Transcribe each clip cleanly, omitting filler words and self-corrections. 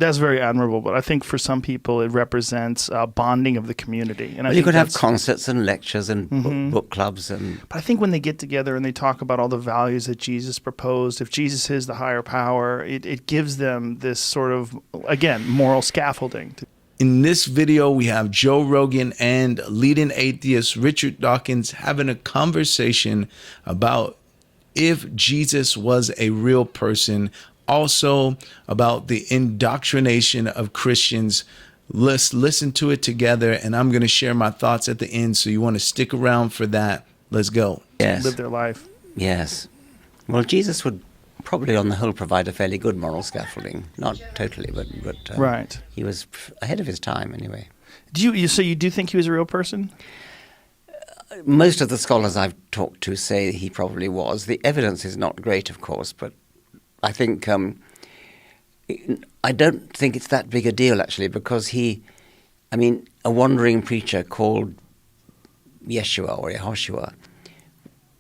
That's very admirable, but I think for some people it represents bonding of the community. And well, you could have concerts and lectures and book clubs. But I think when they get together and they talk about all the values that Jesus proposed, if Jesus is the higher power, it gives them this sort of, again, moral scaffolding. In this video, we have Joe Rogan and leading atheist Richard Dawkins having a conversation about if Jesus was a real person, also about the indoctrination of Christians. Let's listen to it together, and I'm going to share my thoughts at the end, so you want to stick around for that. Let's go. Yes. Live their life. Yes. Well, Jesus would probably on the whole provide a fairly good moral scaffolding. Not totally, but right. He was ahead of his time anyway. So you do think he was a real person? Most of the scholars I've talked to say he probably was. The evidence is not great, of course, but I think I don't think it's that big a deal, actually, because a wandering preacher called Yeshua or Yehoshua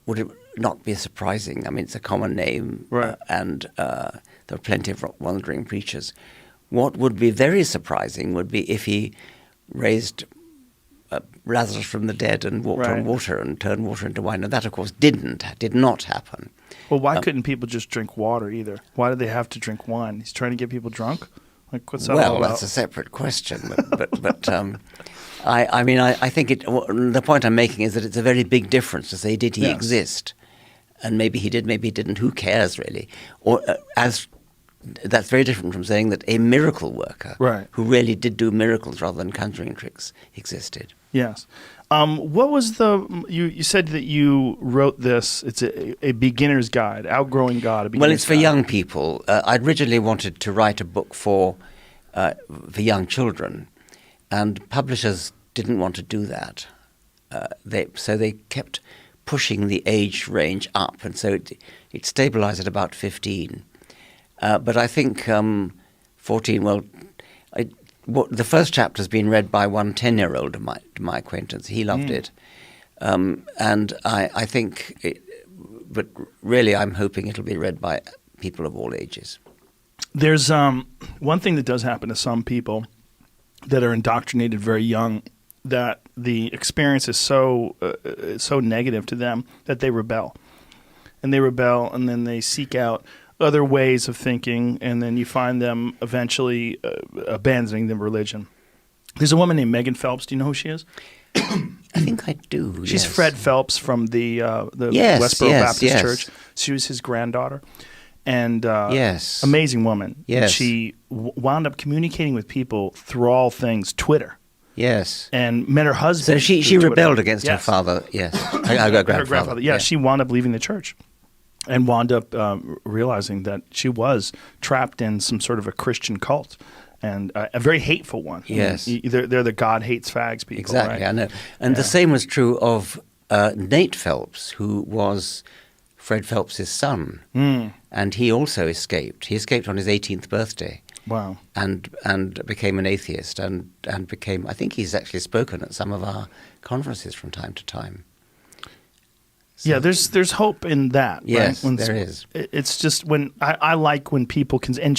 would not be surprising. I mean, it's a common name, right. And there are plenty of wandering preachers. What would be very surprising would be if he raised Lazarus from the dead and walked on water and turned water into wine. And that, of course, did not happen. Well, why couldn't people just drink water either? Why did they have to drink wine? He's trying to get people drunk? Like, what's that all about? Well, that's a separate question. But I think the point I'm making is that it's a very big difference to say, did he exist? And maybe he did, maybe he didn't. Who cares, really? Or that's very different from saying that a miracle worker who really did do miracles rather than conjuring tricks existed. Yes. What was you said that you wrote this, it's a beginner's guide, Outgrowing God. Well, it's for young people. I originally wanted to write a book for young children, and publishers didn't want to do that. So they kept pushing the age range up, and so it stabilized at about 15. But I think 14, the first chapter has been read by one 10-year-old of my acquaintance. He loved it. And I think, but really I'm hoping it'll be read by people of all ages. There's one thing that does happen to some people that are indoctrinated very young, that the experience is so negative to them that they rebel. And then they seek out other ways of thinking, and then you find them eventually abandoning the religion. There's a woman named Megan Phelps. Do you know who she is? I think I do. She's Fred Phelps from the Westboro Baptist Church. She was his granddaughter, and amazing woman. Yes. And she wound up communicating with people through all things Twitter. Yes. And met her husband. So she rebelled against her father. Yes. Her grandfather. Yeah, she wound up leaving the church. And wound up realizing that she was trapped in some sort of a Christian cult, and a very hateful one. Yes. They're the God hates fags people. Exactly, right? I know. And the same was true of Nate Phelps, who was Fred Phelps' son. And he also escaped. He escaped on his 18th birthday. Wow. And became an atheist, and became, I think he's actually spoken at some of our conferences from time to time. So. Yeah, there's hope in that. Yes, right? there is. It's just when I like when people can, and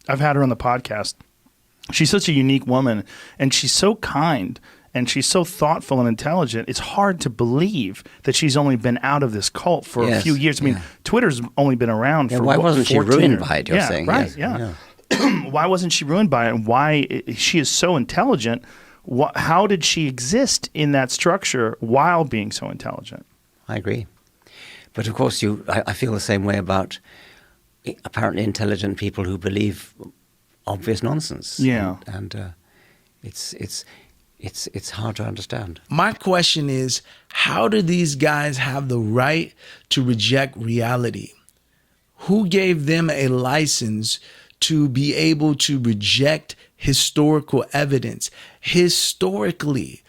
I've had her on the podcast. She's such a unique woman, and she's so kind, and she's so thoughtful and intelligent. It's hard to believe that she's only been out of this cult for a few years. I mean, Twitter's only been around for why wasn't she ruined by it? You're saying, right? Yes. Yeah. Why wasn't she ruined by it? And why she is so intelligent? How did she exist in that structure while being so intelligent? I agree. But of course, I feel the same way about apparently intelligent people who believe obvious nonsense. Yeah. And it's hard to understand. My question is, how do these guys have the right to reject reality? Who gave them a license to be able to reject historical evidence? Historically,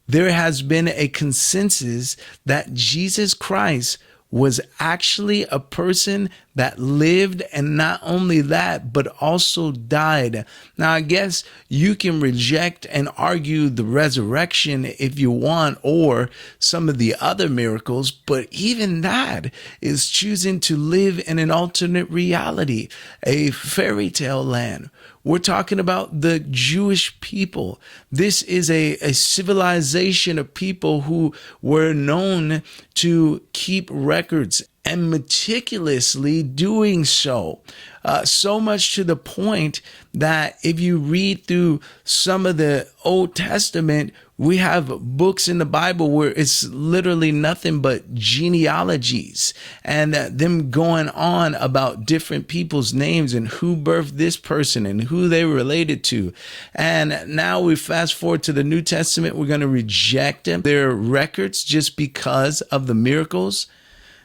there has been a consensus that Jesus Christ was actually a person that lived, and not only that, but also died. Now, I guess you can reject and argue the resurrection if you want, or some of the other miracles, but even that is choosing to live in an alternate reality, a fairy tale land. We're talking about the Jewish people. This is a civilization of people who were known to keep records and meticulously doing so. So much to the point that if you read through some of the Old Testament, we have books in the Bible where it's literally nothing but genealogies and them going on about different people's names and who birthed this person and who they related to. And now we fast forward to the New Testament. We're going to reject their records just because of the miracles.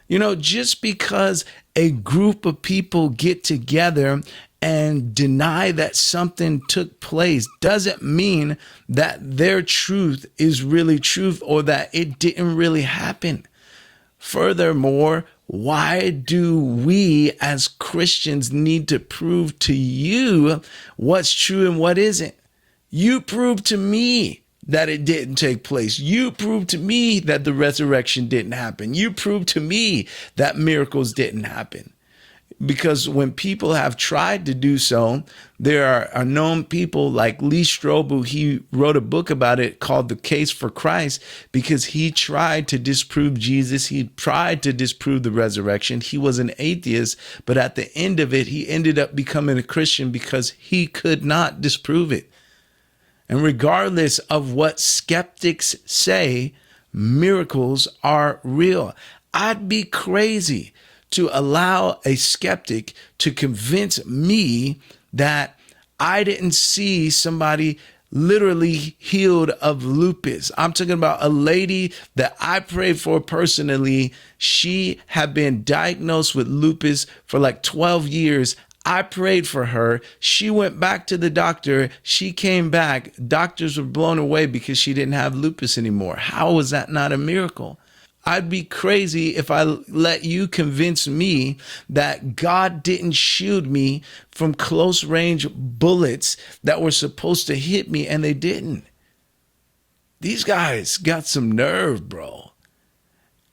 You know, just because a group of people get together and deny that something took place doesn't mean that their truth is really truth or that it didn't really happen. Furthermore, why do we as Christians need to prove to you what's true and what isn't? You prove to me that it didn't take place. You prove to me that the resurrection didn't happen. You prove to me that miracles didn't happen. Because when people have tried to do so, there are known people like Lee Strobel. He wrote a book about it called The Case for Christ, because he tried to disprove Jesus. He tried to disprove the resurrection. He was an atheist, but at the end of it, he ended up becoming a Christian because he could not disprove it. And regardless of what skeptics say, miracles are real. I'd be crazy to allow a skeptic to convince me that I didn't see somebody literally healed of lupus. I'm talking about a lady that I prayed for personally. She had been diagnosed with lupus for like 12 years. I prayed for her. She went back to the doctor. She came back. Doctors were blown away because she didn't have lupus anymore. How was that not a miracle? I'd be crazy if I let you convince me that God didn't shield me from close range bullets that were supposed to hit me and they didn't. These guys got some nerve, bro.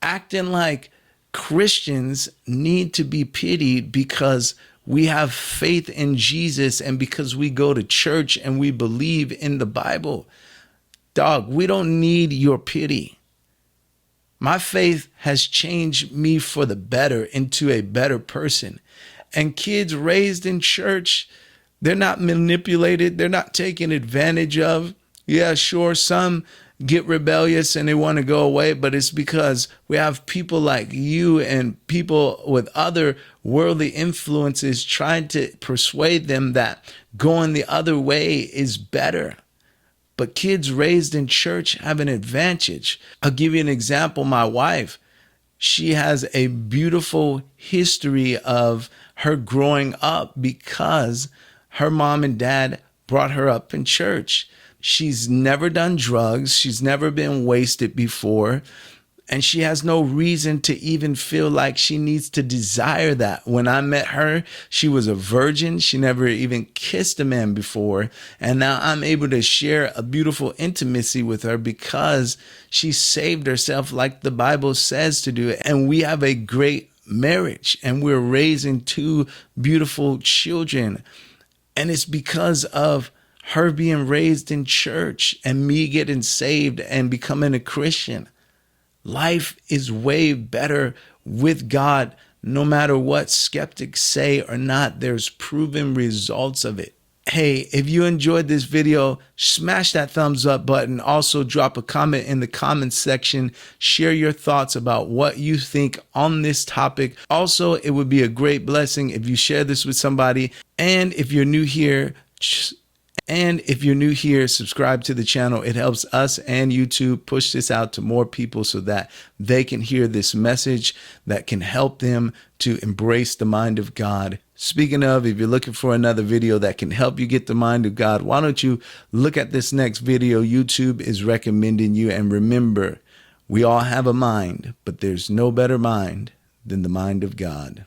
Acting like Christians need to be pitied because we have faith in Jesus and because we go to church and we believe in the Bible. Dog, we don't need your pity. My faith has changed me for the better into a better person. And kids raised in church, they're not manipulated. They're not taken advantage of. Yeah, sure, some get rebellious and they want to go away, but it's because we have people like you and people with other worldly influences trying to persuade them that going the other way is better. But kids raised in church have an advantage. I'll give you an example. My wife, she has a beautiful history of her growing up because her mom and dad brought her up in church. She's never done drugs. She's never been wasted before. And she has no reason to even feel like she needs to desire that. When I met her, she was a virgin. She never even kissed a man before. And now I'm able to share a beautiful intimacy with her because she saved herself like the Bible says to do it. And we have a great marriage and we're raising two beautiful children. And it's because of her being raised in church and me getting saved and becoming a Christian. Life is way better with God, no matter what skeptics say or not. There's proven results of it. Hey, if you enjoyed this video, smash that thumbs up button. Also drop a comment in the comments section. Share your thoughts about what you think on this topic. Also, it would be a great blessing if you share this with somebody. And if you're new here, subscribe to the channel. It helps us and YouTube push this out to more people so that they can hear this message that can help them to embrace the mind of God. Speaking of, if you're looking for another video that can help you get the mind of God, why don't you look at this next video YouTube is recommending you. And remember, we all have a mind, but there's no better mind than the mind of God.